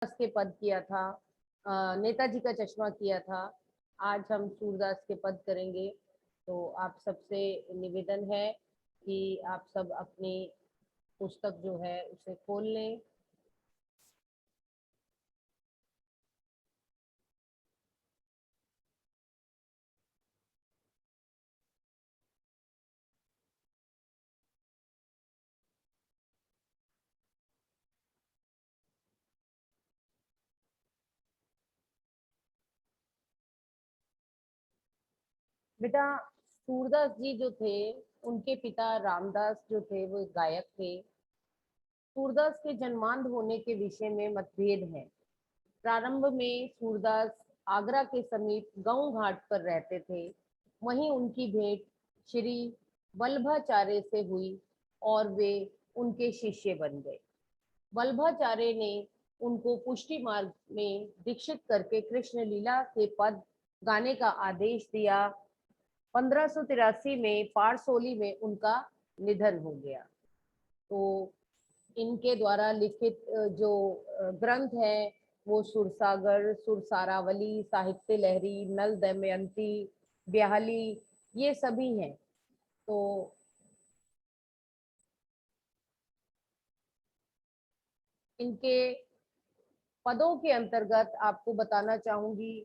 के पद किया था, नेताजी का चश्मा किया था। आज हम सूरदास के पद करेंगे। तो आप सबसे निवेदन है कि आप सब अपनी पुस्तक जो है उसे खोल लें। बेटा, सूरदास जी जो थे, उनके पिता रामदास जो थे वो एक गायक थे। सूरदास के जन्मांध होने के विषय में मतभेद है। प्रारंभ में सूरदास आगरा के समीप गांव घाट पर रहते थे। वहीं उनकी भेंट श्री वल्लभाचार्य से हुई और वे उनके शिष्य बन गए। वल्लभाचार्य ने उनको पुष्टि मार्ग में दीक्षित करके कृष्ण लीला के पद गाने का आदेश दिया। 1583 में पारसोली में उनका निधन हो गया। तो इनके द्वारा लिखित जो ग्रंथ है वो सुरसागर, सुरसारावली, साहित्य लहरी, नल दमयंती, ब्याहली, ये सभी हैं। तो इनके पदों के अंतर्गत आपको बताना चाहूंगी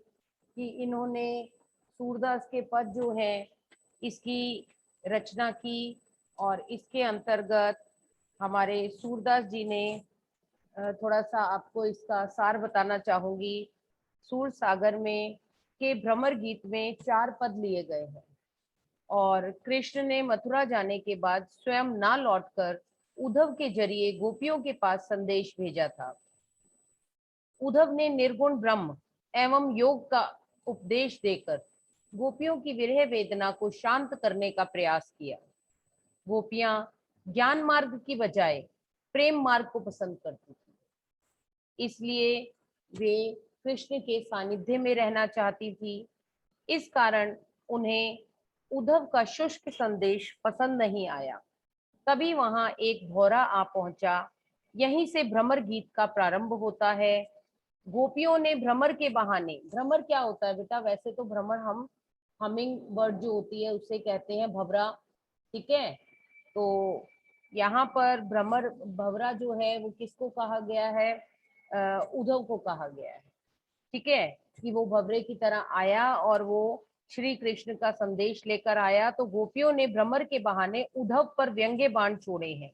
कि इन्होंने सूरदास के पद जो है इसकी रचना की। और इसके अंतर्गत हमारे सूरदास जी ने थोड़ा सा आपको इसका सार बताना चाहूंगी। सूर सागर में के भ्रमर गीत में 4 पद लिए गए हैं और कृष्ण ने मथुरा जाने के बाद स्वयं ना लौटकर उद्धव के जरिए गोपियों के पास संदेश भेजा था। उद्धव ने निर्गुण ब्रह्म एवं योग का उपदेश देकर गोपियों की विरह वेदना को शांत करने का प्रयास किया। गोपियां ज्ञान मार्ग की बजाय प्रेम मार्ग को पसंद करती थी, इसलिए वे कृष्ण के सानिध्य में रहना चाहती थी। इस कारण उन्हें उद्धव का शुष्क संदेश पसंद नहीं आया। तभी वहां एक भौरा आ पहुंचा। यहीं से भ्रमर गीत का प्रारंभ होता है। गोपियों ने भ्रमर के बहाने, भ्रमर क्या होता है बेटा? वैसे तो भ्रमर हम हमिंग बर्ड जो होती है उससे कहते हैं भवरा, ठीक है। तो यहाँ पर भ्रमर भवरा जो है वो किसको कहा गया है? उद्धव को कहा गया है, ठीक है। कि वो भवरे की तरह आया और वो श्री कृष्ण का संदेश लेकर आया। तो गोपियों ने भ्रमर के बहाने उद्धव पर व्यंग्य बाण छोड़े हैं।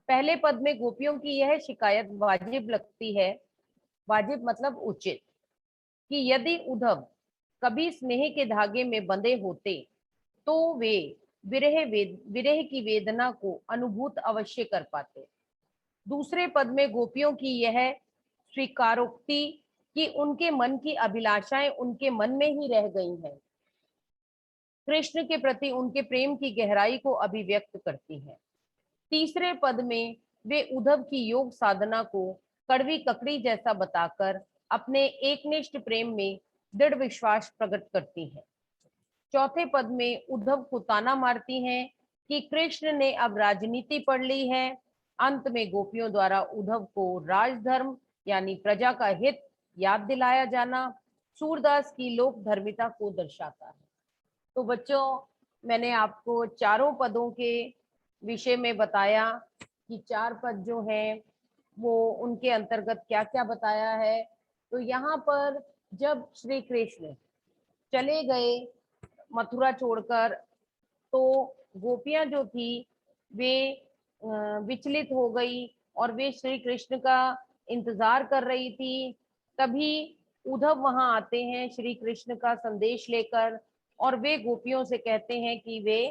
पहले पद में गोपियों की यह शिकायत वाजिब लगती है, वाजिब मतलब उचित, कि यदि उद्धव कभी स्नेह के धागे में बंधे होते तो वे विरह की वेदना को अनुभूत अवश्य कर पाते। दूसरे पद में गोपियों की यह स्वीकारोक्ति कि उनके मन की अभिलाषाएं उनके मन में ही रह गई हैं, कृष्ण के प्रति उनके प्रेम की गहराई को अभिव्यक्त करती है। तीसरे पद में वे उद्धव की योग साधना को कड़वी ककड़ी जैसा बताकर अपने एकनिष्ठ प्रेम में दृढ़ विश्वास प्रकट करती हैं। चौथे पद में उद्धव को ताना मारती हैं कि कृष्ण ने अब राजनीति पढ़ ली है। अंत में गोपियों द्वारा उद्धव को राजधर्म यानी प्रजा का हित याद दिलाया जाना सूरदास की लोक धर्मिता को दर्शाता है। तो बच्चों, मैंने आपको चारों पदों के विषय में बताया कि 4 पद जो हैं वो उनके अंतर्गत क्या क्या बताया है। तो यहाँ पर जब श्री कृष्ण चले गए मथुरा छोड़कर, तो गोपियां जो थी वे विचलित हो गई और वे श्री कृष्ण का इंतजार कर रही थी। तभी उद्धव वहां आते हैं श्री कृष्ण का संदेश लेकर और वे गोपियों से कहते हैं कि वे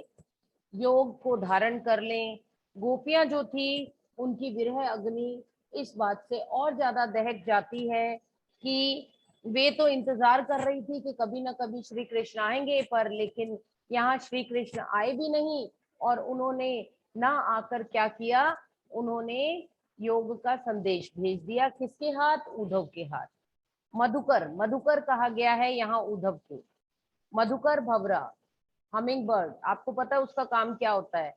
योग को धारण कर लें। गोपियां जो थी उनकी विरह अग्नि इस बात से और ज्यादा दहक जाती है कि वे तो इंतजार कर रही थी कि कभी ना कभी श्री कृष्ण आएंगे, पर लेकिन यहाँ श्री कृष्ण आए भी नहीं। और उन्होंने ना आकर क्या किया? उन्होंने योग का संदेश भेज दिया। किसके हाथ? उद्धव के हाथ। मधुकर, मधुकर कहा गया है यहाँ उद्धव को। मधुकर भवरा, हमिंग बर्ड, आपको पता है उसका काम क्या होता है?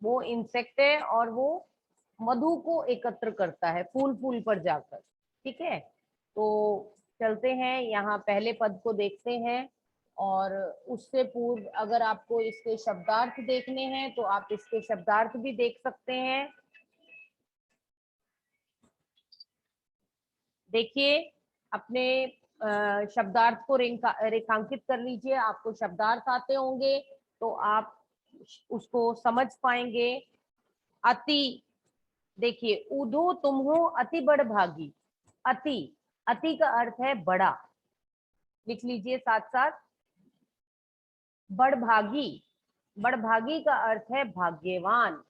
वो इंसेक्ट है और वो मधु को एकत्र करता है फूल फूल पर जाकर। ठीक है, तो चलते हैं यहाँ पहले पद को देखते हैं, और उससे पूर्व अगर आपको इसके शब्दार्थ देखने हैं तो आप इसके शब्दार्थ भी देख सकते हैं। देखिए, अपने शब्दार्थ को रेखांकित कर लीजिए। आपको शब्दार्थ आते होंगे तो आप उसको समझ पाएंगे। अति, देखिए, ऊधो तुम हो अति बड़ भागी। अति, अति का अर्थ है बड़ा, लिख लीजिए साथ साथ। बड़भागी, बड़भागी का अर्थ है भाग्यवान।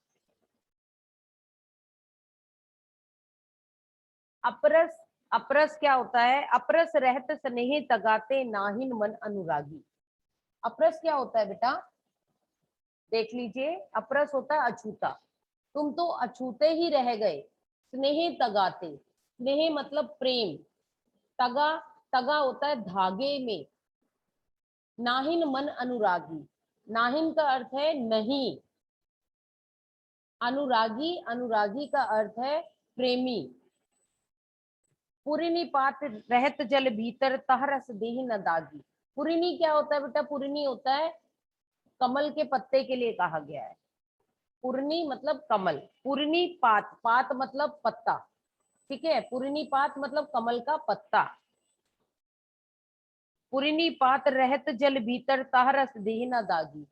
अपरस, अपरस क्या होता है? अपरस रहत स्नेह तगाते नाहिन मन अनुरागी। अपरस क्या होता है बेटा? देख लीजिए, अपरस होता है अछूता। तुम तो अछूते ही रह गए। स्नेह तगाते, स्नेह मतलब प्रेम, तगा, तगा होता है धागे में। नाहिन मन अनुरागी, नाहिन का अर्थ है नहीं। अनुरागी, अनुरागी का अर्थ है प्रेमी। पुरिनी पात रहत जल भीतर तहरस देहि न दागी। पुरिनी क्या होता है बेटा? पुरिनी होता है कमल के पत्ते के लिए कहा गया है। पुरनी मतलब कमल, पुरनी पात, पात मतलब पत्ता। ठीक है, पुरनी पात मतलब कमल का पत्ता। पुरनी पात रहत जल भीतर ताहरस देहि न दागी।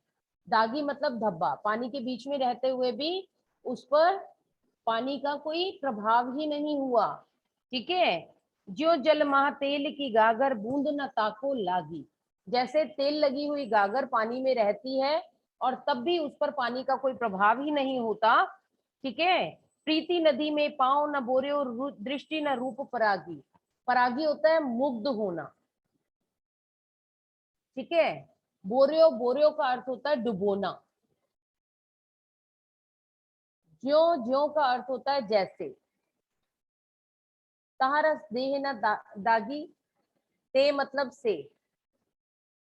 दागी मतलब धब्बा, पानी के बीच में रहते हुए भी उस पर पानी का कोई प्रभाव ही नहीं हुआ। ठीक है, जो जल महा तेल की गागर बूंद न ताको लागी। जैसे तेल लगी हुई गागर पानी में रहती है और तब भी उस पर पानी का कोई प्रभाव ही नहीं होता। ठीक है, प्रीति नदी में पांव न बोरे और दृष्टि न रूप परागी। परागी होता है मुग्ध होना। ठीक है, बोरियो, बोरियो का अर्थ होता है डुबोना। ज्यो, ज्यो का अर्थ होता है जैसे। तहरस देह न दागी, ते मतलब से।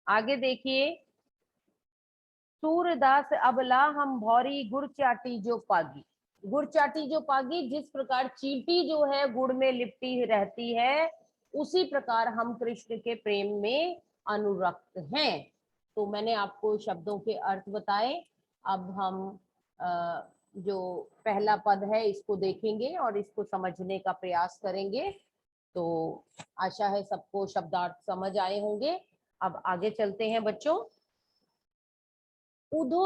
आगे देखिए, सूरदास अबला हम भौरी गुड़ चाटी जो पागी। गुड़ चाटी जो पागी, जिस प्रकार चींटी जो है गुड़ में लिपटी रहती है, उसी प्रकार हम कृष्ण के प्रेम में अनुरक्त हैं। तो मैंने आपको शब्दों के अर्थ बताए। अब हम जो पहला पद है इसको देखेंगे और इसको समझने का प्रयास करेंगे। तो आशा है सबको शब्दार्थ समझ आए होंगे। अब आगे चलते हैं बच्चों। उधो